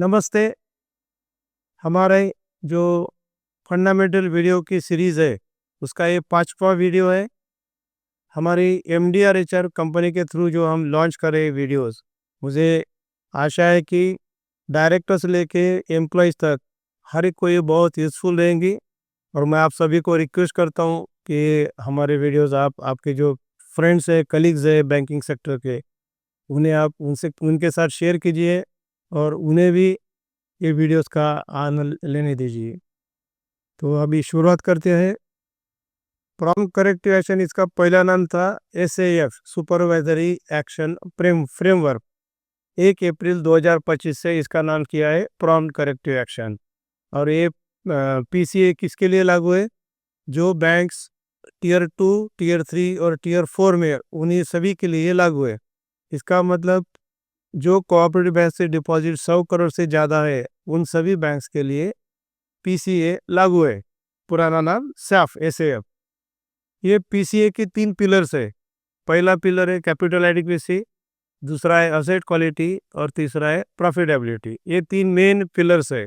नमस्ते। हमारे जो फंडामेंटल वीडियो की सीरीज़ है, उसका ये 5वां वीडियो है। हमारी एमडीआरएचआर कंपनी के थ्रू जो हम लॉन्च कर रहे हैं वीडियोज़, मुझे आशा है कि डायरेक्टर से लेके एम्प्लॉइज़ तक हर एक को ये बहुत यूज़फुल रहेंगी। और मैं आप सभी को रिक्वेस्ट करता हूँ कि हमारे वीडियोज़ आपके जो फ्रेंड्स हैं, कलीग्स हैं बैंकिंग सेक्टर के, उन्हें आप उनके साथ शेयर कीजिए और उन्हें भी ये वीडियोस का आनंद लेने दीजिए। तो अभी शुरुआत करते हैं। प्रॉम्प्ट करेक्टिव एक्शन इसका पहला नाम था एसएएफ, सुपरवाइजरी एक्शन फ्रेमवर्क। 1 अप्रैल 2025 से इसका नाम किया है प्रॉम्प्ट करेक्टिव एक्शन। और ये पीसीए किसके लिए लागू है? जो बैंक्स टियर 2, टियर 3 और टियर 4 में, उन्हीं सभी के लिए लागू है। इसका मतलब जो कोऑपरेटिव बैंक से डिपॉजिट 100 करोड़ से ज़्यादा है, उन सभी बैंक्स के लिए पीसीए लागू है। पुराना नाम सैफ, एसएएफ। ये पीसीए की 3 पिलर्स है। पहला पिलर है कैपिटल एडिक्वेसी, दूसरा है एसेट क्वालिटी और तीसरा है प्रॉफिटेबिलिटी। ये 3 मेन पिलर्स है।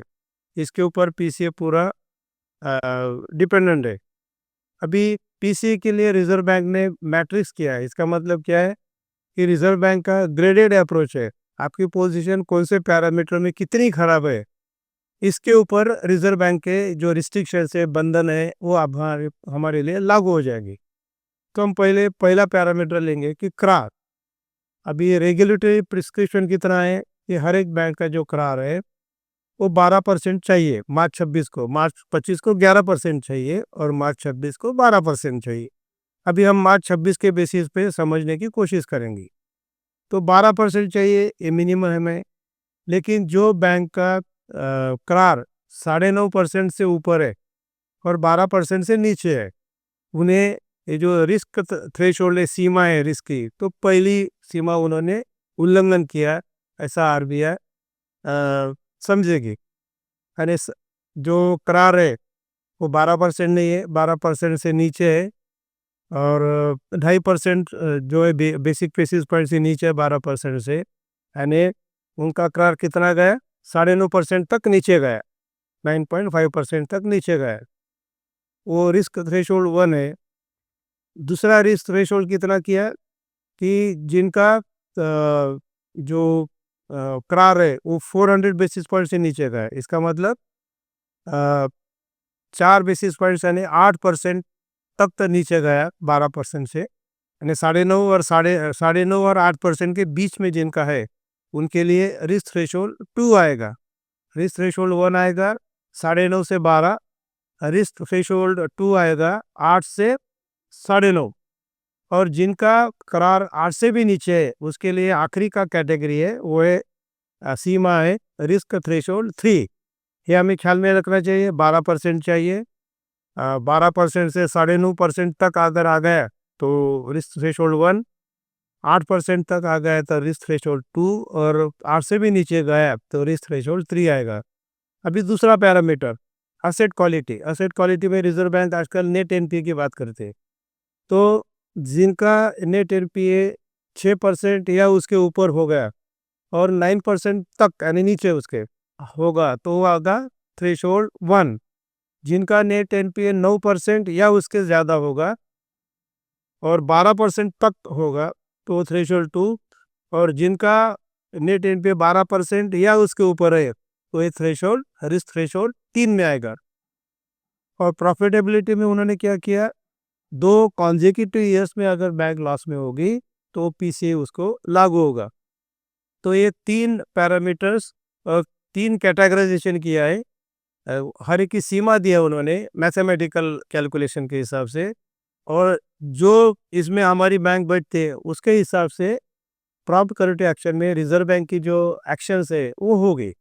इसके ऊपर पीसीए पूरा डिपेंडेंट है। अभी पीसीए के लिए रिजर्व बैंक ने मैट्रिक्स किया है। इसका मतलब क्या है कि रिजर्व बैंक का ग्रेडेड अप्रोच है। आपकी पोजीशन कौन से पैरामीटर में कितनी खराब है, इसके ऊपर रिजर्व बैंक के जो रिस्ट्रिक्शंस है, बंधन है, वो हमारे लिए लागू हो जाएगी। तो हम पहला पैरामीटर लेंगे कि क्रार। अभी ये रेगुलेटरी प्रिस्क्रिप्शन कितना है? ये हर एक बैंक का जो क्रार है वो 12% चाहिए। मार्च 25 को 11% चाहिए और मार्च 26 को 12% चाहिए। अभी हम मार्च 26 के बेसिस पे समझने की कोशिश करेंगे। तो 12% चाहिए, ये मिनिमम है। लेकिन जो बैंक का करार 9.5% से ऊपर है और 12% से नीचे है, उन्हें ये जो रिस्क थ्रेशोल्ड है, सीमा है रिस्क की, तो पहली सीमा उन्होंने उल्लंघन किया, ऐसा आरबीआई समझेगी। यानी जो करार है वो 12% नहीं है, 12% से नीचे है और 2.5% जो है बेसिक बेसिस पॉइंट से नीचे है 12% से। यानी उनका करार कितना गया? 9.5% तक नीचे गया, 9.5% तक नीचे गया। वो रिस्क थ्रेशोल्ड 1 है। दूसरा रिस्क थ्रेशोल्ड कितना किया कि जिनका जो करार है वो 400 बेसिस पॉइंट से नीचे गया। इसका मतलब 4 बेसिस पॉइंट यानी 8% तक तो नीचे गया 12% से। यानी 9.5 और 8% के बीच में जिनका है, उनके लिए रिस्क थ्रेशोल्ड 2 आएगा। रिस्क थ्रेशोल्ड 1 आएगा 9.5 से 12, रिस्क थ्रेशोल्ड 2 आएगा 8 से 9.5। और जिनका करार 8 से भी नीचे है, उसके लिए आखिरी का कैटेगरी है, वो है सीमा है रिस्क थ्रेशोल्ड 3। ये हमें ख्याल में रखना चाहिए। 12% चाहिए। 12% से 9.5% तक अगर आ गया तो रिस्क थ्रेशोल्ड 1, 8% तक आ गया तो रिस्क थ्रेशोल्ड 2 और 8 से भी नीचे गया तो रिस्क थ्रेशोल्ड 3 आएगा। अभी दूसरा parameter asset quality. Asset quality में रिजर्व बैंक आजकल नेट एनपीए की बात करते हैं। तो जिनका नेट एनपीए 6% या उसके ऊपर हो गया और 9% तक यानी नीचे उसके होगा तो वो आगा थ्रेशोल्ड 1। जिनका नेट एनपीए 9% या उसके ज़्यादा होगा और 12% तक होगा तो थ्रेशोल्ड 2। और जिनका नेट एनपीए 12% या उसके ऊपर है तो ये थ्रेशोल्ड रिस्क थ्रेशोल्ड 3 में आएगा। और प्रॉफिटेबिलिटी में उन्होंने क्या किया? 2 कॉन्जिक्यूटिव ईयर्स में अगर बैंक लॉस में होगी तो पीसीए उसको लागू होगा। तो ये 3 पैरामीटर्स और 3 कैटेगराइजेशन किया है। हर एक की सीमा दिया उन्होंने मैथमेटिकल कैलकुलेशन के हिसाब से, और जो इसमें हमारी बैंक बैठते हैं उसके हिसाब से प्रॉम्प्ट करेक्टिव एक्शन में रिजर्व बैंक की जो एक्शंस है वो होगी।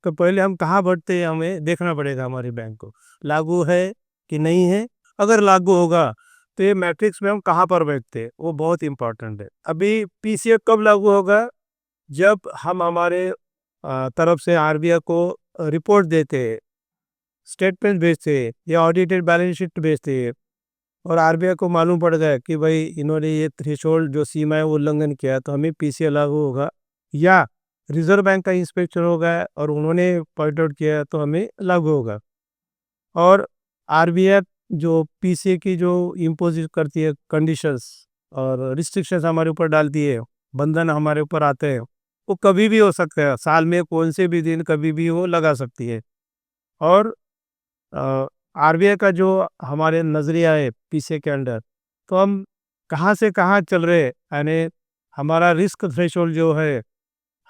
तो पहले हम कहाँ बढ़ते हैं, हमें देखना पड़ेगा हमारी बैंक को लागू है कि नहीं है। अगर लागू होगा तो ये मैट्रिक्स में हम कहाँ पर बैठते हैं, वो बहुत इंपॉर्टेंट है। अभी पीसीए कब लागू होगा? जब हम हमारे तरफ से आरबीआई को रिपोर्ट देते हैं, स्टेटमेंट भेजते हैं या ऑडिटेड बैलेंस शीट भेजते हैं और आरबीआई को मालूम पड़ गया कि भाई इन्होंने ये थ्रेशोल्ड जो सीमा है वो उल्लंघन किया, तो हमें पीसीए लागू होगा। या रिजर्व बैंक का इंस्पेक्शन होगा और उन्होंने पॉइंट आउट किया तो हमें लागू होगा। और आरबीआई जो पीसीए की जो इम्पोज करती है कंडीशंस और रिस्ट्रिक्शंस हमारे ऊपर डालती है, बंधन हमारे ऊपर आते हैं, वो कभी भी हो सकता है, साल में कौन से भी दिन कभी भी वो लगा सकती है। और आरबीआई का जो हमारे नज़रिया है पीसीए के अंडर, तो हम कहाँ से कहाँ चल रहे हैं, यानी हमारा रिस्क थ्रेशोल्ड जो है,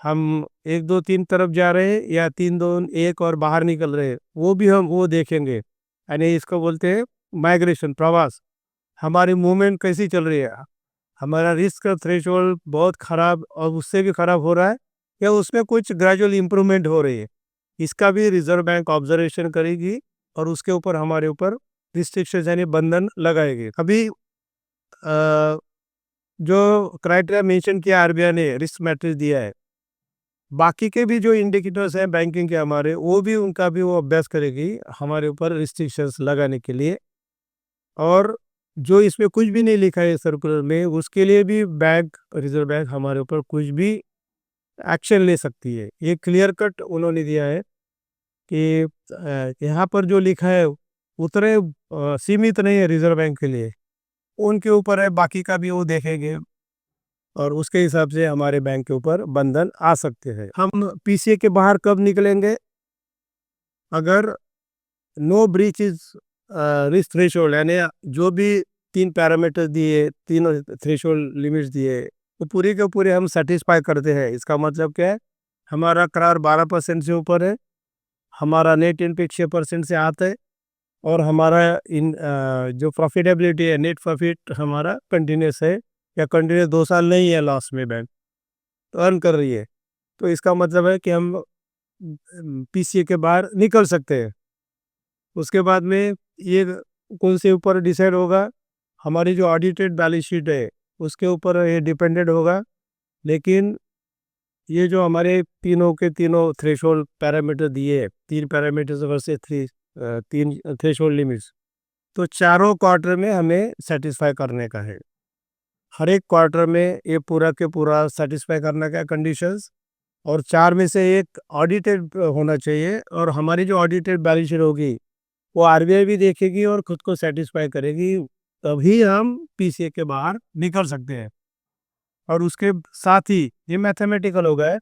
हम 1 2 3 तरफ जा रहे हैं या 3 2 1 और बाहर निकल रहे हैं, वो भी हम वो देखेंगे। यानी इसको बोलते हैं माइग्रेशन, प्रवास। हमारी मूवमेंट कैसी चल रही है, हमारा रिस्क थ्रेशोल्ड बहुत खराब और उससे भी खराब हो रहा है या उसमें कुछ ग्रेजुअल इम्प्रूवमेंट हो रही है, इसका भी रिजर्व बैंक ऑब्जर्वेशन करेगी और उसके ऊपर हमारे ऊपर रिस्ट्रिक्शन यानी बंधन लगाएगी। अभी जो क्राइटेरिया मेंशन किया आरबीआई ने, रिस्क मैट्रिक्स दिया है, बाकी के भी जो इंडिकेटर्स हैं बैंकिंग के हमारे, वो भी उनका भी वो अभ्यास करेगी हमारे ऊपर रिस्ट्रिक्शंस लगाने के लिए। और जो इसमें कुछ भी नहीं लिखा है सर्कुलर में, उसके लिए भी बैंक, रिजर्व बैंक हमारे ऊपर कुछ भी एक्शन ले सकती है। ये क्लियर कट उन्होंने दिया है कि यहाँ पर जो लिखा है उतने सीमित नहीं है रिजर्व बैंक के लिए, उनके ऊपर है, बाकी का भी वो देखेंगे और उसके हिसाब से हमारे बैंक के ऊपर बंधन आ सकते हैं। हम पीसीए के बाहर कब निकलेंगे, अगर no breach is risk threshold, यानी जो भी 3 पैरामीटर दिए, 3 थ्रेशोल्ड लिमिट्स दिए, वो पूरे के पूरे हम सेटिस्फाई करते हैं। इसका मतलब क्या है, हमारा करार 12% से ऊपर है, हमारा नेट इनपुट 6% से आता है और हमारा जो प्रॉफिटेबिलिटी है, नेट प्रॉफिट हमारा कंटिन्यूस है या कंटिन्यूस 2 साल नहीं है लॉस में बैंक तो अर्न कर रही है, तो इसका मतलब है कि हम पीसीए के बाहर निकल सकते हैं। उसके बाद में ये कौन से ऊपर डिसाइड होगा, हमारी जो ऑडिटेड बैलेंस शीट है उसके ऊपर ये डिपेंडेंट होगा। लेकिन ये जो हमारे तीनों के तीनों थ्रेशोल्ड पैरामीटर दिए हैं, 3 पैरामीटर्स वर्सेस 3 थ्रेशोल्ड लिमिट्स, तो चारों क्वार्टर में हमें सेटिस्फाई करने का है। हर एक क्वार्टर में ये पूरा के पूरा सेटिस्फाई करने का कंडीशंस, और 4 में से एक ऑडिटेड होना चाहिए। और हमारी जो ऑडिटेड बैलेंस शीट होगी वो आरबीआई भी देखेगी और खुद को सेटिस्फाई करेगी, तभी हम पीसीए के बाहर निकल सकते हैं। और उसके साथ ही ये मैथमेटिकल हो गया,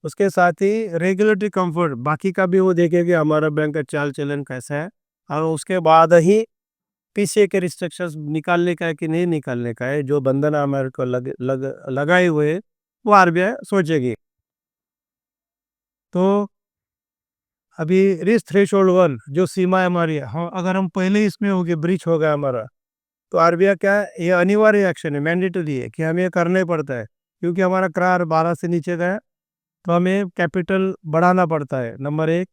उसके साथ ही रेगुलेटरी कंफर्ट बाकी का भी वो देखेगी, हमारा बैंक का चाल चलन कैसा है, और उसके बाद ही पीसीए के रिस्ट्रिक्शंस निकालने का है कि नहीं निकालने का है, जो बंधन हमारे को लगाए हुए वो आरबीआई सोचेगी। तो अभी रिस्क थ्रेशोल्ड 1 जो सीमा है हमारी, हाँ, अगर हम पहले इसमें हो गए, ब्रीच हो गया हमारा, तो आरबीआई क्या है, ये अनिवार्य एक्शन है, मैंडेटरी है कि हमें करना ही पड़ता है, क्योंकि हमारा करार 12 से नीचे का है, तो हमें कैपिटल बढ़ाना पड़ता है, नंबर 1।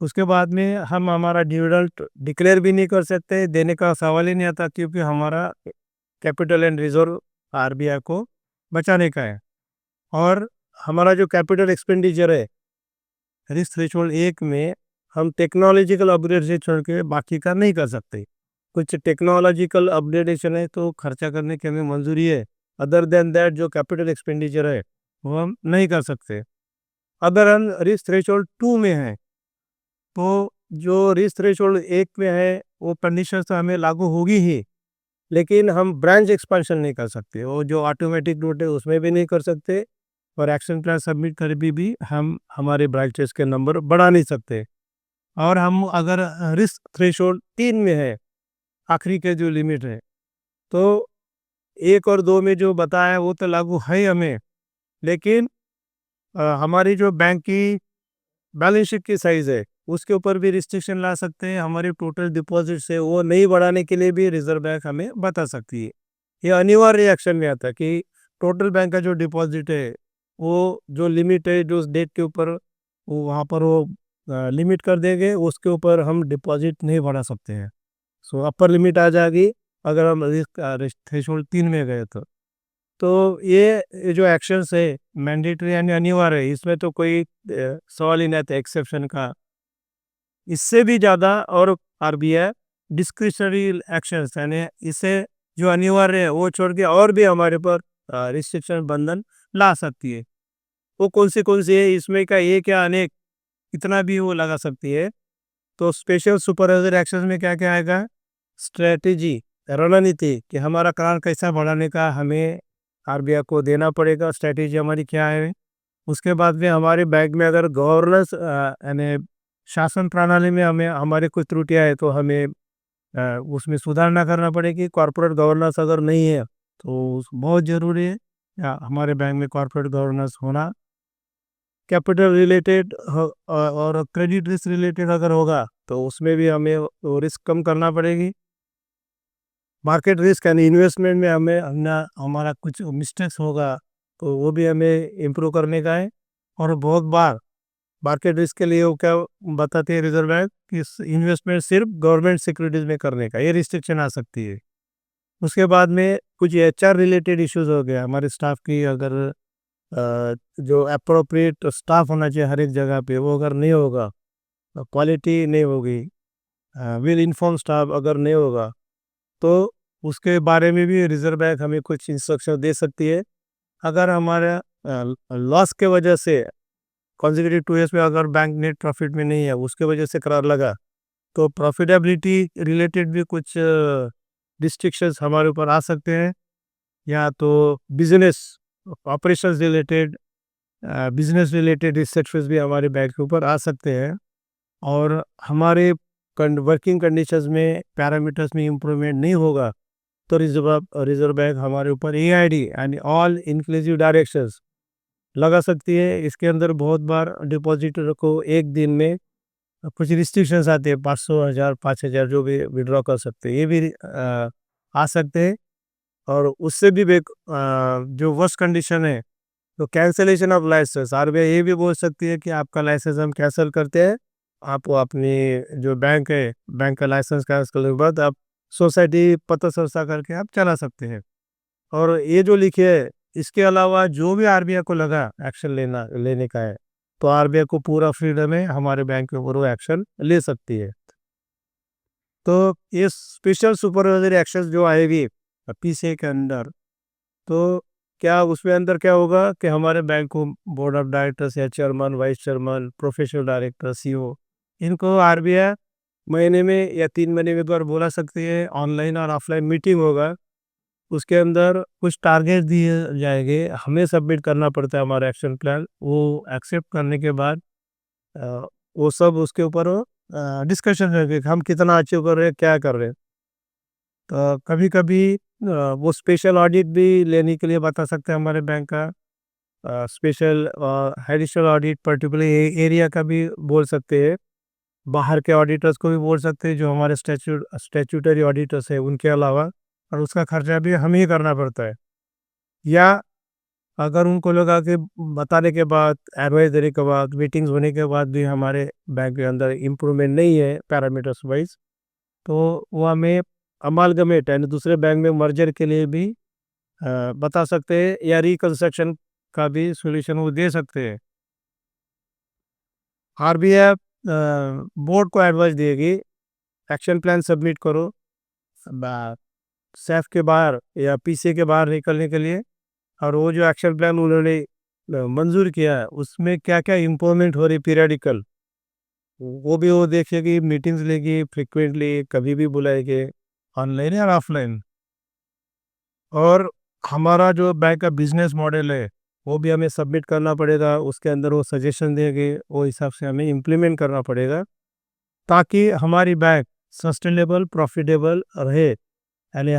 उसके बाद में हम हमारा डिविडेंड डिक्लेयर भी नहीं कर सकते, देने का सवाल ही नहीं आता, क्योंकि हमारा कैपिटल एंड रिजर्व आरबीआई को बचाने का है। और हमारा जो कैपिटल एक्सपेंडिचर है रिस्क थ्रेशोल्ड 1 में, हम टेक्नोलॉजिकल अपग्रेड से छोड़ के बाकी का नहीं कर सकते। कुछ टेक्नोलॉजिकल अपग्रेडेशन है तो खर्चा करने की हमें मंजूरी है, अदर देन दैट जो कैपिटल एक्सपेंडिचर है वो हम नहीं कर सकते। अगर हम रिस्क थ्रेशोल्ड 2 में है, तो जो रिस्क थ्रेशोल्ड 1 में है वो कंडीशन तो हमें लागू होगी ही, लेकिन हम ब्रांच एक्सपेंशन नहीं कर सकते, वो जो ऑटोमेटिक रूट है उसमें भी नहीं कर सकते, और एक्शन प्लान सबमिट कर भी हम हमारे ब्रांचेस के नंबर बढ़ा नहीं सकते। और हम अगर रिस्क थ्रेशोल्ड 3 में है, आखिरी के जो लिमिट है, तो 1 और 2 में जो बताया वो तो लागू है हमें, लेकिन हमारी जो बैंक की बैलेंस शीट की साइज़ है उसके ऊपर भी रिस्ट्रिक्शन ला सकते हैं, हमारी टोटल डिपॉजिट से वो नहीं बढ़ाने के लिए भी रिजर्व बैंक हमें बता सकती है। ये अनिवार्य एक्शन में आता है कि टोटल बैंक का जो डिपॉजिट है, वो जो लिमिट है जो उस डेट के ऊपर वो वहाँ पर वो लिमिट कर देंगे, उसके ऊपर हम डिपॉजिट नहीं बढ़ा सकते हैं। सो अपर लिमिट आ जाएगी अगर हम रिस्क थ्रेशोल्ड 3 में गए तो ये जो एक्शंस है मैंडेटरी यानी अनिवार्य है, इसमें तो कोई सवाल ही नहीं था एक्सेप्शन का। इससे भी ज़्यादा और आरबीआई डिस्क्रिशनरी एक्शंस, यानी इसे जो अनिवार्य है वो छोड़ के और भी हमारे पर रिस्ट्रिक्शन बंधन ला सकती है। वो कौन सी है, इसमें का एक या अनेक कितना भी वो लगा सकती है। तो स्पेशल सुपरवाइजर एक्शन में क्या क्या आएगा, स्ट्रेटेजी, रणनीति कि हमारा करार कैसा बढ़ाने का हमें आरबीआई को देना पड़ेगा, स्ट्रेटेजी हमारी क्या है। उसके बाद में हमारे बैंक में अगर गवर्नेंस यानी शासन प्रणाली में हमें हमारे कुछ त्रुटियां है तो हमें उसमें सुधारना करना पड़ेगी। कॉर्पोरेट गवर्नेंस अगर नहीं है तो बहुत ज़रूरी है हमारे बैंक में कॉर्पोरेट गवर्नेंस होना। कैपिटल रिलेटेड और क्रेडिट रिस्क रिलेटेड अगर होगा तो उसमें भी हमें वो रिस्क कम करना पड़ेगी। मार्केट रिस्क यानी इन्वेस्टमेंट में हमें हमारा कुछ मिस्टेक्स होगा तो वो भी हमें इम्प्रूव करने का है। और बहुत बार मार्केट रिस्क के लिए वो क्या बताते हैं रिजर्व बैंक कि इन्वेस्टमेंट सिर्फ गवर्नमेंट सिक्योरिटीज में करने का, ये रिस्ट्रिक्शन आ सकती है। उसके बाद में कुछ एचआर रिलेटेड इश्यूज हो गया, हमारे स्टाफ की अगर जो अप्रोप्रिएट स्टाफ होना चाहिए हर एक जगह पे वो अगर नहीं होगा, क्वालिटी नहीं होगी, वेल इन्फॉर्म स्टाफ अगर नहीं होगा तो उसके बारे में भी रिजर्व बैंक हमें कुछ इंस्ट्रक्शन दे सकती है। अगर हमारा लॉस के वजह से कॉन्जिक्यूटिव 2 ईयर्स में अगर बैंक नेट प्रॉफिट में नहीं है उसके वजह से करार लगा तो प्रॉफिटेबिलिटी रिलेटेड भी कुछ रिस्ट्रिक्शंस हमारे ऊपर आ सकते हैं। या तो business operations related business related restrictions भी हमारे बैंक के ऊपर आ सकते हैं। और हमारे वर्किंग कंडीशंस में पैरामीटर्स में इम्प्रूवमेंट नहीं होगा तो रिजर्व बैंक हमारे ऊपर एआईडी यानी ऑल इंक्लूसिव डायरेक्शंस लगा सकती है। इसके अंदर बहुत बार डिपॉजिटर को एक दिन में कुछ रिस्ट्रिक्शंस आते हैं, 500 हज़ार 5,000 जो भी विड्रॉ कर सकते हैं, ये भी आ सकते हैं। और उससे भी जो वर्स्ट कंडीशन है तो कैंसलेशन ऑफ लाइसेंस, आरबीआई ये भी बोल सकती है कि आपका लाइसेंस हम कैंसिल करते हैं, आप अपनी जो बैंक है बैंक का लाइसेंस कैंसिल करने के बाद आप सोसाइटी पत्र संस्था करके आप चला सकते हैं। और ये जो लिखे है इसके अलावा जो भी आरबीआई को लगा एक्शन लेने का है तो आरबीआई को पूरा फ्रीडम है हमारे बैंक के ऊपर वो एक्शन ले सकती है। तो ये स्पेशल सुपरवाइजरी एक्शन जो आएगी पीसीए के अंदर, तो क्या उसमें अंदर क्या होगा कि हमारे बैंक को बोर्ड ऑफ डायरेक्टर्स या chairman vice chairman professional director CEO इनको आरबीआई महीने में या 3 महीने में एक बार बोला सकती है, ऑनलाइन और ऑफलाइन मीटिंग होगा। उसके अंदर कुछ टारगेट दिए जाएंगे, हमें सबमिट करना पड़ता है हमारा एक्शन प्लान, वो एक्सेप्ट करने के बाद अ, वो सब उसके ऊपर डिस्कशन करेंगे कि हम कितना अचीव कर रहे हैं क्या कर रहे हैं। तो कभी कभी वो स्पेशल ऑडिट भी लेने के लिए बता सकते हैं हमारे बैंक का, special additional audit particular area का भी बोल सकते हैं। बाहर के ऑडिटर्स को भी बोल सकते हैं जो हमारे स्टैट्यूटरी ऑडिटर्स है उनके अलावा, और उसका खर्चा भी हमें ही करना पड़ता है। या अगर उनको लगा कि बताने के बाद एडवाइजरी के बाद मीटिंग्स होने के बाद भी हमारे बैंक के अंदर इम्प्रूवमेंट नहीं है पैरामीटर्स वाइज तो वो हमें अमालगमेट यानी दूसरे बैंक में मर्जर के लिए भी बता सकते हैं या रिकंस्ट्रक्शन का भी सॉल्यूशन वो दे सकते हैं। आरबीआई बोर्ड को एडवाइस देगी एक्शन प्लान सबमिट करो सेफ के बाहर या पीसीए के बाहर निकलने के लिए। और वो जो एक्शन प्लान उन्होंने मंजूर किया है उसमें क्या क्या इम्प्रूवमेंट हो रही पीरियडिकल वो भी वो देखेगी, मीटिंग्स लेगी फ्रिक्वेंटली, कभी भी बुलाएगी, ऑनलाइन या ऑफलाइन। और हमारा जो बैंक का बिजनेस मॉडल है वो भी हमें सबमिट करना पड़ेगा, उसके अंदर वो सजेशन देंगे, वो हिसाब से हमें इम्प्लीमेंट करना पड़ेगा ताकि हमारी बैंक सस्टेनेबल प्रॉफिटेबल रहे। यानी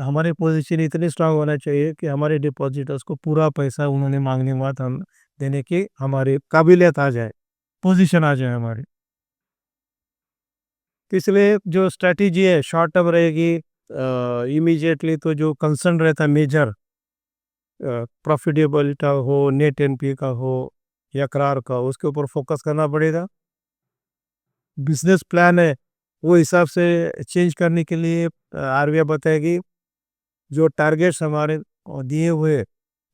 हमारी पोजीशन इतनी स्ट्रांग होना चाहिए कि हमारे डिपॉजिटर्स को पूरा पैसा उन्होंने मांगने के बाद हम देने की हमारी काबिलियत आ जाए, पोजीशन आ जाए हमारी। तो इसलिए जो स्ट्रैटेजी है शॉर्ट टर्म रहेगी, इमीडिएटली तो जो कंसर्न रहता है मेजर प्रॉफिटेबल का हो, नेट एनपी का हो या करार का, उसके ऊपर फोकस करना पड़ेगा। बिजनेस प्लान है वो हिसाब से चेंज करने के लिए आरबीआई बताएगी जो टारगेट्स हमारे दिए हुए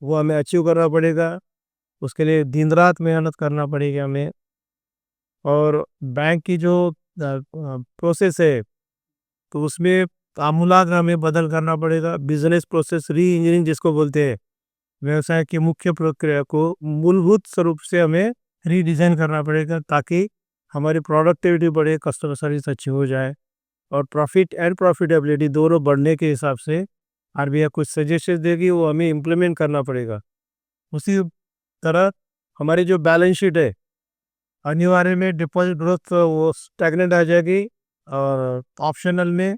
वो हमें अचीव करना पड़ेगा, उसके लिए दिन रात मेहनत करना पड़ेगी हमें। और बैंक की जो प्रोसेस है तो उसमें आमूलाग्र हमें बदल करना पड़ेगा, बिजनेस प्रोसेस री इंजीनियरिंग जिसको बोलते हैं व्यवसाय की मुख्य प्रक्रिया को मूलभूत स्वरूप से हमें रीडिज़ाइन करना पड़ेगा, ताकि हमारी प्रोडक्टिविटी बढ़े, कस्टमर सर्विस अच्छी हो जाए और प्रॉफ़िट एंड प्रॉफ़िटेबिलिटी दोनों बढ़ने के हिसाब से आरबीआई कुछ सजेशन देगी, वो हमें इम्प्लीमेंट करना पड़ेगा। उसी तरह हमारी जो बैलेंस शीट है, अनिवार्य में डिपॉजिट ग्रोथ वो स्टैग्नेंट आ जाएगी, और ऑप्शनल में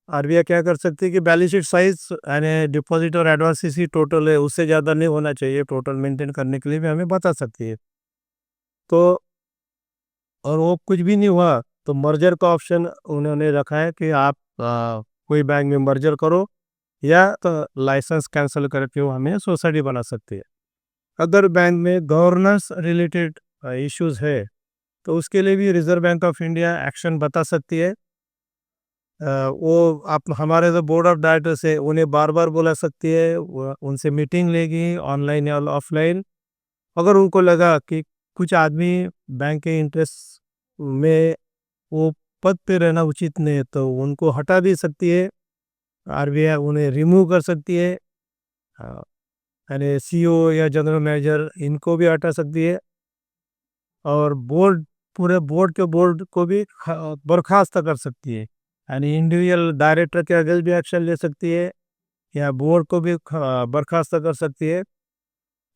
आरबीआई क्या कर सकती है कि बैलेंस शीट साइज यानी डिपॉजिट और एडवांस इसी टोटल है उससे ज़्यादा नहीं होना चाहिए, टोटल मेंटेन करने के लिए भी हमें बता सकती है। तो और वो कुछ भी नहीं हुआ तो मर्जर का ऑप्शन उन्होंने रखा है कि आप कोई बैंक में मर्जर करो, या तो लाइसेंस कैंसिल करके वो हमें सोसाइटी बना सकती है। अगर बैंक में गवर्नेंस रिलेटेड इश्यूज है, तो उसके लिए भी reserve bank of India action बता सकती है। वो आप हमारे जो बोर्ड ऑफ डायरेक्टर्स है उन्हें बार बार बुला सकती है, उनसे मीटिंग लेगी ऑनलाइन या ऑफलाइन। अगर उनको लगा कि कुछ आदमी बैंक के इंटरेस्ट में वो पद पे रहना उचित नहीं है, तो उनको हटा भी सकती है। आरबीआई उन्हें रिमूव कर सकती है, अ, यानी सीईओ या जनरल मैनेजर इनको भी हटा सकती है, और पूरे बोर्ड को भी बर्खास्त कर सकती है। यानी इंडिविजुअल डायरेक्टर के अगेंस्ट भी एक्शन ले सकती है, या बोर्ड को भी बर्खास्त कर सकती है,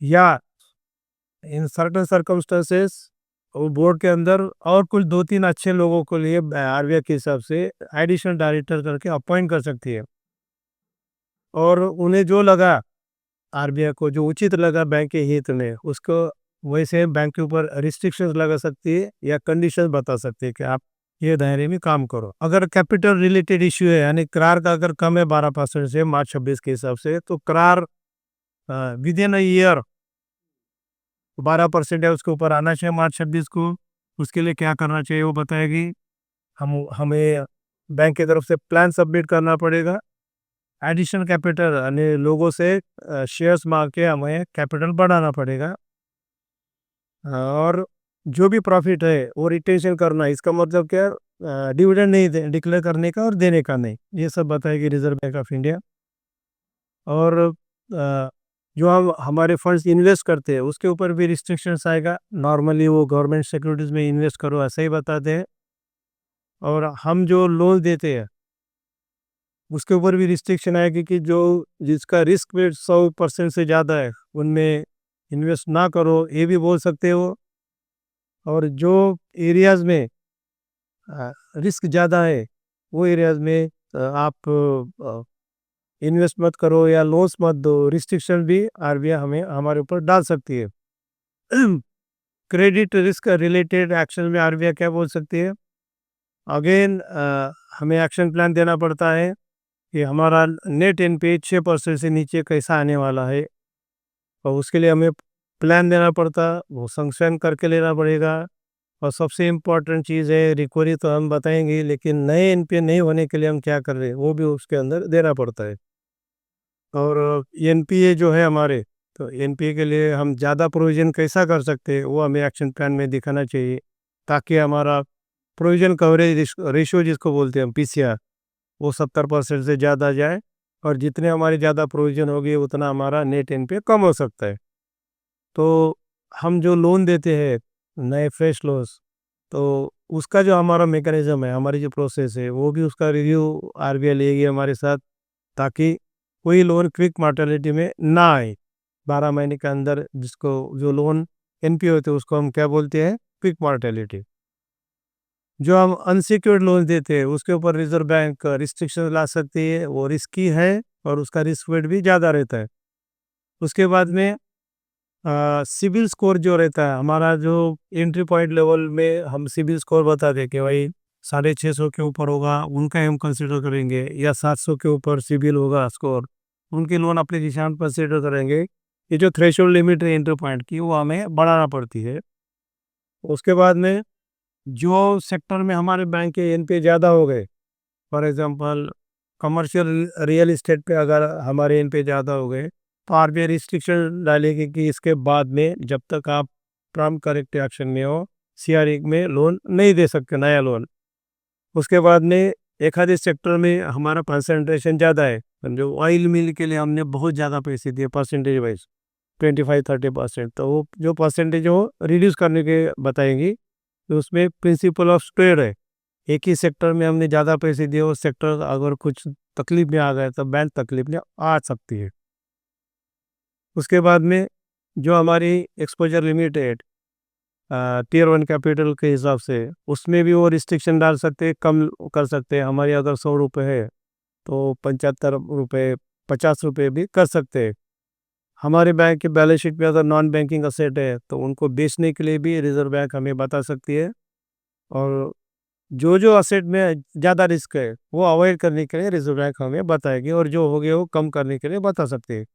या इन सर्टेन सर्कमस्टेंसेस वो बोर्ड के अंदर और कुछ 2-3 अच्छे लोगों को लिए आरबीआई के हिसाब से एडिशनल डायरेक्टर करके अपॉइंट कर सकती है। और उन्हें जो लगा, आरबीआई को जो उचित लगा बैंक के हित में, उसको वैसे बैंक के ऊपर रिस्ट्रिक्शंस लगा सकती है या कंडीशंस बता सकती है कि आप ये दायरे में काम करो। अगर कैपिटल रिलेटेड इश्यू है, यानी करार का अगर कम है 12% से मार्च 26 के हिसाब से, तो करार विद इन अ ईयर 12% है उसके ऊपर आना चाहिए मार्च 26 को। उसके लिए क्या करना चाहिए वो बताएगी। हमें बैंक की तरफ से प्लान सबमिट करना पड़ेगा। एडिशनल कैपिटल यानी लोगों से शेयर्स मांग के हमें कैपिटल बढ़ाना पड़ेगा, और जो भी प्रॉफिट है वो रिटेंशन करना, इसका मतलब क्या, डिविडेंड नहीं डिक्लेयर करने का और देने का नहीं, ये सब बताएगी रिजर्व बैंक ऑफ इंडिया। और जो हम हमारे फंड्स इन्वेस्ट करते हैं उसके ऊपर भी रिस्ट्रिक्शंस आएगा। नॉर्मली वो गवर्नमेंट सिक्योरिटीज़ में इन्वेस्ट करो ऐसा ही बताते हैं, और हम जो लोन देते हैं उसके ऊपर भी रिस्ट्रिक्शन आएगी कि जो जिसका रिस्क रेट 100% से ज़्यादा है उनमें इन्वेस्ट ना करो, ये भी बोल सकते हो। और जो एरियाज़ में रिस्क ज़्यादा है वो एरियाज़ में आप इन्वेस्ट मत करो या लॉस मत दो, रिस्ट्रिक्शन भी आरबीआई हमें हमारे ऊपर डाल सकती है। क्रेडिट रिस्क रिलेटेड एक्शन में आरबीआई क्या बोल सकती है, अगेन हमें एक्शन प्लान देना पड़ता है कि हमारा नेट एनपीए 6% से नीचे कैसा आने वाला है, और उसके लिए हमें प्लान देना पड़ता, वो संक्शन करके लेना पड़ेगा। और सबसे इम्पोर्टेंट चीज़ है रिकवरी, तो हम बताएंगे, लेकिन नए एनपीए नहीं होने के लिए हम क्या कर रहे हैं वो भी उसके अंदर देना पड़ता है। और एनपीए जो है हमारे, तो एनपीए के लिए हम ज़्यादा प्रोविज़न कैसा कर सकते हैं वो हमें एक्शन प्लान में दिखाना चाहिए, ताकि हमारा प्रोविज़न कवरेज रेशियो जिसको बोलते हैं हम पीसीआर, वो 70% से ज़्यादा जाए, और जितने हमारी ज़्यादा प्रोविज़न होगी उतना हमारा नेट एनपीए कम हो सकता है। तो हम जो लोन देते हैं, नए फ्रेश लोन्स, तो उसका जो हमारा मैकेनिज़्म है, हमारी जो प्रोसेस है, वो भी उसका रिव्यू आरबीआई लेगी हमारे साथ, ताकि कोई लोन क्विक मॉर्टेलिटी में ना आए। 12 महीने के अंदर जिसको जो लोन एनपीए होते हैं उसको हम क्या बोलते हैं, क्विक मॉर्टेलिटी। जो हम अनसिक्योर्ड लोन देते हैं उसके ऊपर रिजर्व बैंक रिस्ट्रिक्शन ला सकती है, वो रिस्की है और उसका रिस्क वेट भी ज़्यादा रहता है। उसके बाद में सिबिल स्कोर जो रहता है हमारा, जो एंट्री पॉइंट लेवल में हम सिबिल स्कोर बता दें कि भाई 650 के ऊपर होगा उनका हम कंसिडर करेंगे, या 700 के ऊपर सिबिल होगा स्कोर, उनके लोन एप्लीकेशन कंसिडर करेंगे। ये जो थ्रेशोल्ड लिमिट है एंट्री पॉइंट की, वो हमें बढ़ाना पड़ती है। उसके बाद में जो सेक्टर में हमारे बैंक के एनपीए ज़्यादा हो गए, for example commercial real estate पे अगर हमारे एनपीए ज़्यादा हो गए, तो आरबीआई रिस्ट्रिक्शन डालेगी कि इसके बाद में जब तक आप प्रॉम्प्ट करेक्टिव एक्शन में हो, सीआरई में लोन नहीं दे सकते नया लोन। उसके बाद में एक आधे सेक्टर में हमारा कंसंट्रेशन ज़्यादा है, जो ऑयल मिल के लिए हमने बहुत ज़्यादा पैसे दिए परसेंटेज वाइज 25-30%, तो वो जो परसेंटेज वो रिड्यूस करने के बताएंगी। तो उसमें प्रिंसिपल ऑफ स्क्वेयर है, एक ही सेक्टर में हमने ज़्यादा पैसे दिए, वो सेक्टर अगर कुछ तकलीफ में आ गए तो बैंक तकलीफ में आ सकती है। उसके बाद में जो हमारी एक्सपोजर लिमिट है टियर 1 कैपिटल के हिसाब से, उसमें भी वो रिस्ट्रिक्शन डाल सकते हैं, कम कर सकते हैं। हमारी अगर 100 रुपये है तो 75 रुपये 50 रुपये भी कर सकते हैं। हमारे बैंक के बैलेंस शीट में अगर नॉन बैंकिंग असेट है तो उनको बेचने के लिए भी रिजर्व बैंक हमें बता सकती है। और जो जो असेट में ज़्यादा रिस्क है वो अवॉइड करने के लिए रिजर्व बैंक हमें बताएगी, और जो हो गया वो कम करने के लिए बता सकते हैं।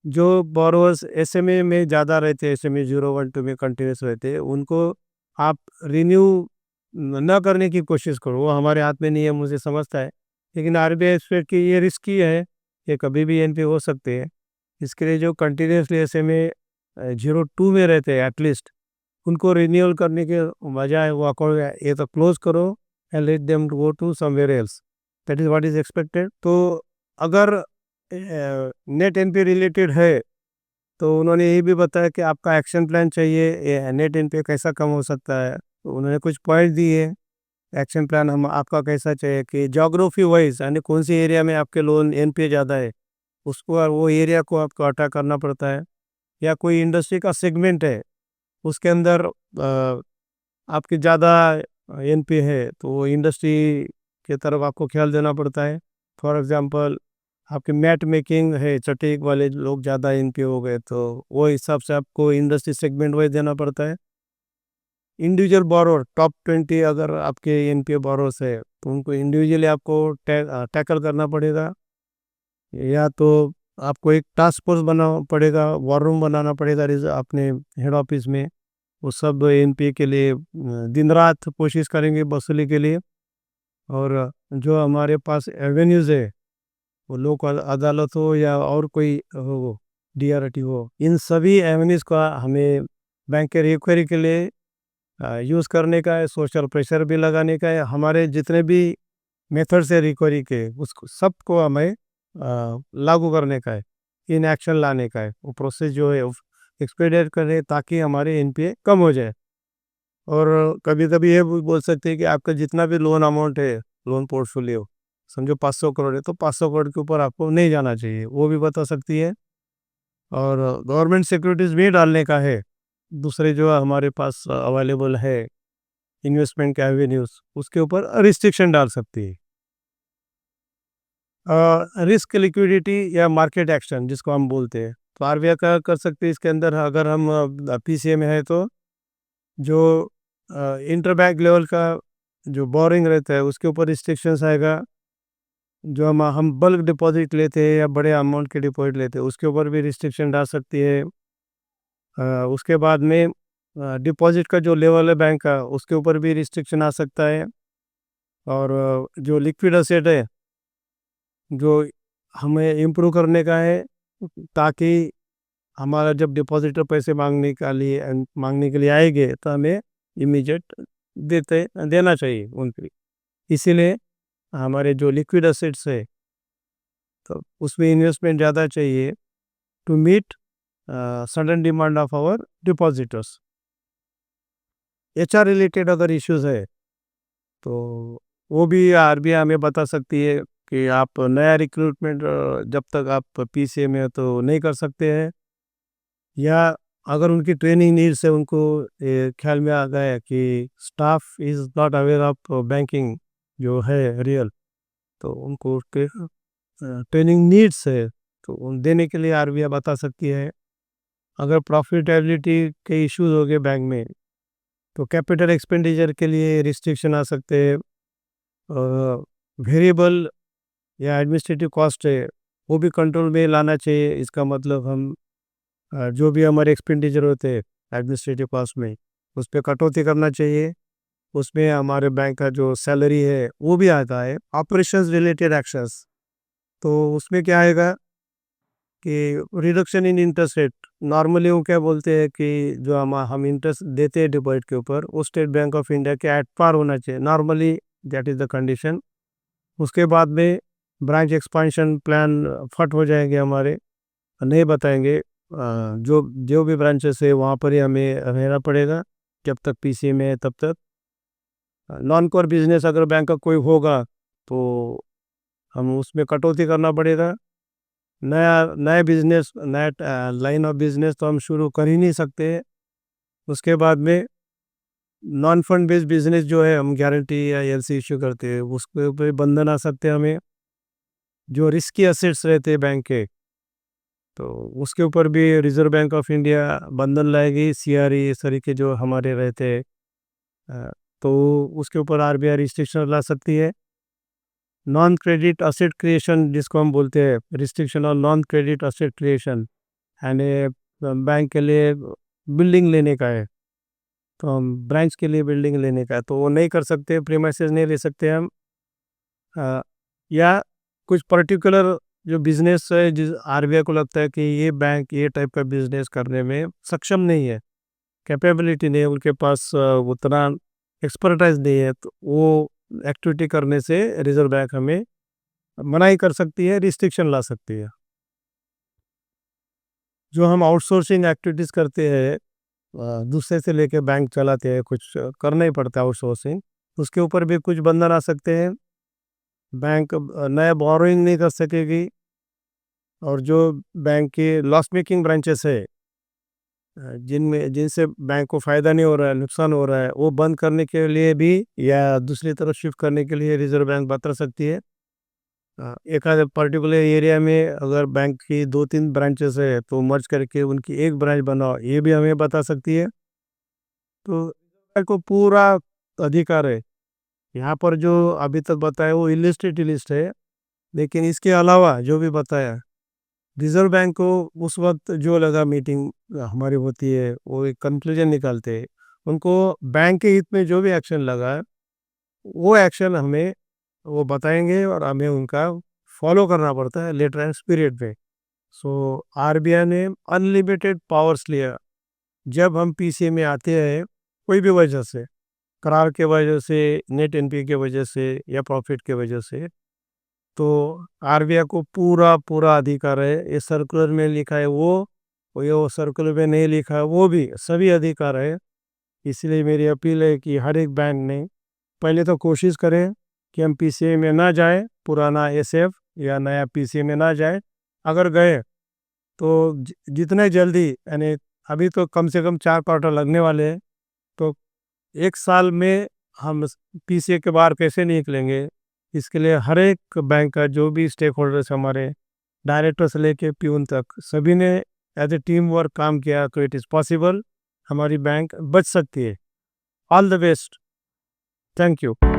जो बोरोवर्स एसएमए में ज़्यादा रहते हैं, एसएमए 0, 1, 2 में कंटिन्यूस रहते हैं, उनको आप रिन्यू न करने की कोशिश करो। वो हमारे हाथ में नहीं है, मुझे समझता है, लेकिन आरबीआई एक्सपेक्ट कि ये रिस्की है, ये कभी भी एनपी हो सकते हैं। इसके लिए जो कंटिन्यूसली एसएमए 0, 2 में रहते हैं एटलीस्ट, उनको रिन्यूअल करने के बजाय वो अकाउंट ये तो क्लोज करो and let them go to somewhere else. That is what is expected. तो अगर नेट एनपी रिलेटेड है तो उन्होंने ये भी बताया कि आपका एक्शन प्लान चाहिए, ये नेट एनपी कैसा कम हो सकता है। तो उन्होंने कुछ पॉइंट दिए, एक्शन प्लान हम आपका कैसा चाहिए कि जोग्राफी वाइज, यानी कौन सी एरिया में आपके लोन एनपी ज़्यादा है, उसको वो एरिया को आपको अटैक करना पड़ता है। या कोई इंडस्ट्री का सेगमेंट है, उसके अंदर आपकी ज़्यादा एनपी है तो वो इंडस्ट्री की तरफ आपको ख्याल देना पड़ता है। फॉर एग्जांपल आपके मैट मेकिंग है, चटेक वाले लोग ज़्यादा एनपी हो गए, तो वो हिसाब से आपको इंडस्ट्री सेगमेंट वाइज देना पड़ता है। इंडिविजुअल बोरोर टॉप 20 अगर आपके एनपी बोरोस है तो उनको इंडिविजुअली आपको टैकल करना पड़ेगा, या तो आपको एक टास्क फोर्स बनाना पड़ेगा, वॉर रूम बनाना पड़ेगा अपने हेड ऑफिस में। वो सब एनपीए के लिए दिन रात कोशिश करेंगे वसूली के लिए। और जो हमारे पास एवेन्यूज़ है, वो लोक अदालत हो या और कोई हो, डीआरटी हो, इन सभी एवेन्यूज़ का हमें बैंक के रिकवरी के लिए यूज़ करने का है, सोशल प्रेशर भी लगाने का है। हमारे जितने भी मेथड्स है रिकवरी के, उसको सबको हमें लागू करने का है, इन एक्शन लाने का है, वो प्रोसेस जो है एक्सपीडिएट करें ताकि हमारे एनपीए कम हो जाए। और कभी-कभी ये भी बोल सकते हैं कि आपका जितना भी लोन अमाउंट है, लोन पोर्टफोलियो, समझो 500 करोड़ है, तो 500 करोड़ के ऊपर आपको नहीं जाना चाहिए, वो भी बता सकती है। और गवर्नमेंट सिक्योरिटीज़ भी डालने का है, दूसरे जो हमारे पास अवेलेबल है इन्वेस्टमेंट के एवेन्यूज़, उसके ऊपर रिस्ट्रिक्शन डाल सकती है। रिस्क लिक्विडिटी या मार्केट एक्शन जिसको हम बोलते हैं, तो आरबीआई क्या कर सकते हैं इसके अंदर, अगर हम पीसीए में है तो जो इंटरबैंक लेवल का जो बोरिंग रहता है उसके ऊपर रिस्ट्रिक्शंस आएगा। जो हम बल्क डिपॉजिट लेते हैं या बड़े अमाउंट के डिपॉजिट लेते हैं उसके ऊपर भी रिस्ट्रिक्शन डाल सकती है। उसके बाद में डिपॉजिट का जो लेवल है बैंक का, उसके ऊपर भी रिस्ट्रिक्शन आ सकता है। और जो लिक्विड असेट है, जो हमें इम्प्रूव करने का है, ताकि हमारा जब डिपॉजिटर पैसे मांगने के लिए आएंगे तो हमें इमीडिएट देना चाहिए उनकी। इसीलिए हमारे जो लिक्विड असेट्स है तो उसमें इन्वेस्टमेंट ज़्यादा चाहिए to meet sudden demand of our depositors. HR related अगर इश्यूज है तो वो भी आरबीआई हमें बता सकती है कि आप नया रिक्रूटमेंट जब तक आप पीसीए में हो तो नहीं कर सकते हैं। या अगर उनकी ट्रेनिंग नीड्स है, उनको ख्याल में आ गया कि staff is not aware of banking जो है रियल, तो उनको उसके ट्रेनिंग नीड्स है तो देने के लिए आरबीआई बता सकती है। अगर प्रॉफिटेबिलिटी के इश्यूज हो गए बैंक में तो कैपिटल एक्सपेंडिचर के लिए रिस्ट्रिक्शन आ सकते हैं। वेरिएबल या एडमिनिस्ट्रेटिव कॉस्ट है, वो भी कंट्रोल में लाना चाहिए। इसका मतलब हम जो भी हमारे एक्सपेंडिचर होते हैं एडमिनिस्ट्रेटिव कॉस्ट में, उस पे कटौती करना चाहिए। उसमें हमारे बैंक का जो सैलरी है वो भी आता है। ऑपरेशंस रिलेटेड एक्शंस, तो उसमें क्या आएगा कि reduction in interest rate. Normally वो क्या बोलते हैं कि जो हम इंटरेस्ट देते हैं डिपॉजिट के ऊपर, वो स्टेट बैंक ऑफ इंडिया के एट पार होना चाहिए। Normally that is the condition. उसके बाद में ब्रांच एक्सपांशन प्लान फट हो जाएंगे हमारे, नहीं बताएंगे। जो जो भी ब्रांचेस है वहाँ पर ही हमें रहना पड़ेगा जब तक पीसी में है तब तक। नॉन कोर बिजनेस अगर बैंक का कोई होगा तो हम उसमें कटौती करना पड़ेगा। नया बिजनेस, नया लाइन ऑफ बिजनेस तो हम शुरू कर ही नहीं सकते। उसके बाद में नॉन फंड बेस्ड बिजनेस जो है, हम गारंटी या एलसी इश्यू करते हैं, उसके ऊपर बंधन आ सकते हैं हमें। जो रिस्की एसेट्स रहते हैं बैंक के, तो उसके ऊपर भी रिजर्व बैंक ऑफ इंडिया बंधन लाएगी। सीआरई इस तरीके जो हमारे रहते हैं, तो उसके ऊपर आरबीआई रिस्ट्रिक्शन ला सकती है। नॉन क्रेडिट असेट क्रिएशन जिसको हम बोलते हैं, रिस्ट्रिक्शन और नॉन क्रेडिट असेट क्रिएशन, यानी बैंक के लिए बिल्डिंग लेने का है, तो हम ब्रांच के लिए बिल्डिंग लेने का है तो वो नहीं कर सकते, प्रीमाइसेस नहीं ले सकते हम। अ, या कुछ पर्टिकुलर जो बिजनेस है जिस आरबीआई को लगता है कि ये बैंक ये टाइप का बिजनेस करने में सक्षम नहीं है, कैपेबिलिटी नहीं है उनके पास, उतना एक्सपर्टाइज नहीं है, तो वो एक्टिविटी करने से रिजर्व बैंक हमें मनाही कर सकती है, रिस्ट्रिक्शन ला सकती है। जो हम आउटसोर्सिंग एक्टिविटीज़ करते हैं, दूसरे से लेके बैंक चलाते हैं, कुछ करना ही पड़ता है आउटसोर्सिंग, उसके ऊपर भी कुछ बंधन आ सकते हैं। बैंक नया बोरोइंग नहीं कर सकेगी। और जो बैंक के लॉस मेकिंग ब्रांचेस है, जिनमें जिनसे बैंक को फ़ायदा नहीं हो रहा है, नुकसान हो रहा है, वो बंद करने के लिए भी या दूसरी तरफ शिफ्ट करने के लिए रिजर्व बैंक बता सकती है। एक आध पर्टिकुलर एरिया में अगर बैंक की 2-3 ब्रांचेस है तो मर्ज करके उनकी एक ब्रांच बनाओ, ये भी हमें बता सकती है। तो बैंक को पूरा अधिकार है। यहाँ पर जो अभी तक बताया वो इलिस्ट्रेटिव लिस्ट है, लेकिन इसके अलावा जो भी बताया, रिजर्व बैंक को उस वक्त जो लगा मीटिंग हमारी होती है, वो एक कंक्लूजन निकालते हैं। उनको बैंक के हित में जो भी एक्शन लगा है, वो एक्शन हमें वो बताएंगे और हमें उनका फॉलो करना पड़ता है लेटर एंड पीरियड पे। सो आरबीआई ने अनलिमिटेड पावर्स लिया जब हम पीसीए में आते हैं, कोई भी वजह से, करार के वजह से, नेट एनपी के वजह से या प्रॉफिट के वजह से, तो आरबीआई को पूरा पूरा अधिकार है। ये सर्कुलर में लिखा है वो ये वो सर्कुलर में नहीं लिखा है वो भी, सभी अधिकार है। इसलिए मेरी अपील है कि हर एक बैंक ने पहले तो कोशिश करें कि हम पीसीए में ना जाए, पुराना एसएफ या नया पीसीए में ना जाए। अगर गए तो जितने जल्दी, यानी अभी तो कम से कम 4 क्वार्टर लगने वाले हैं, तो 1 साल में हम पीसीए के बाहर कैसे निकलेंगे, इसके लिए हर एक बैंक का जो भी स्टेक होल्डर्स, हमारे डायरेक्टर से लेके प्यून तक, सभी ने एज ए टीम वर्क काम किया, तो इट इज़ पॉसिबल हमारी बैंक बच सकती है। All the best. Thank you.